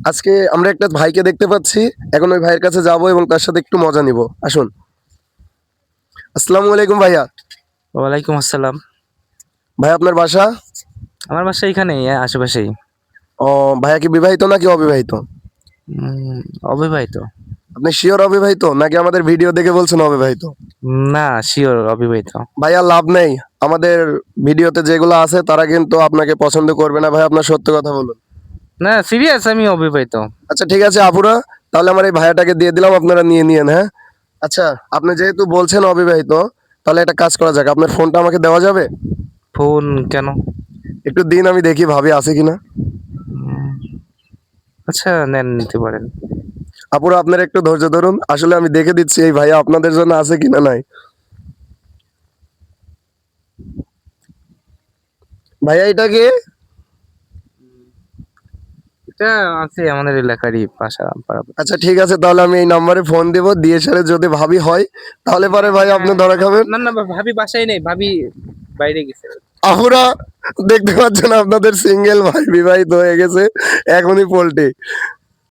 আজকে আমরা একটা ভাইকে দেখতে পাচ্ছি, এখন ওই ভাইয়ের কাছে যাব এবং তার সাথে একটু মজা নিব। আসুন। আসসালামু আলাইকুম ভাইয়া। ওয়ালাইকুম আসসালাম। ভাই আপনার বাসা? আমার বাসা এখানেই আশেপাশেই। ও, ভাইয়া কি বিবাহিত নাকি অবিবাহিত? উম, অবিবাহিত। আপনি শিওর অবিবাহিত নাকি আমাদের ভিডিও দেখে বলছেন অবিবাহিত? না, শিওর অবিবাহিত। ভাইয়া লাভ নেই, আমাদের ভিডিওতে যেগুলো আছে তারা কিন্তু আপনাকে পছন্দ করবে না। ভাই আপনার সত্য কথা বলুন। না, সিরিয়াস, আমি অবিবাহিত। আচ্ছা ঠিক আছে আপুরা, তাহলে আমার এই ভাইয়াটাকে দিয়ে দিলাম, আপনারা নিয়ে নিয়েন। হ্যাঁ, আচ্ছা আপনি যেহেতু বলছেন অবিবাহিত, তাহলে একটা কাজ করা যাক, আপনার ফোনটা আমাকে দেওয়া যাবে? ফোন কেন? একটু দিন, আমি দেখি ভাবি আছে কিনা। উম, আচ্ছা, নেন, নিতে পারেন। আপুরা আপনারা একটু ধৈর্য ধরুন, আসলে আমি দেখে দিচ্ছি এই ভাইয়া আপনাদের জন্য আছে কিনা নাই। ভাইয়া এটা কি? এটা আছে আমাদের এলাকারই পাশা পাড়া। আচ্ছা ঠিক আছে, তাহলে আমি এই নাম্বারে ফোন দিব, দিয়ে সারে যদি ভাবি হয় তাহলে পারে ভাই আপনি ধরা খাবেন। না না, ভাবি বাসায় নেই, ভাবি বাইরে গেছে। আপুরা দেখতে পাচ্ছেন আপনাদের সিঙ্গেল ভাই বিবাহিত হয়ে গেছে এখনই পোল্টে।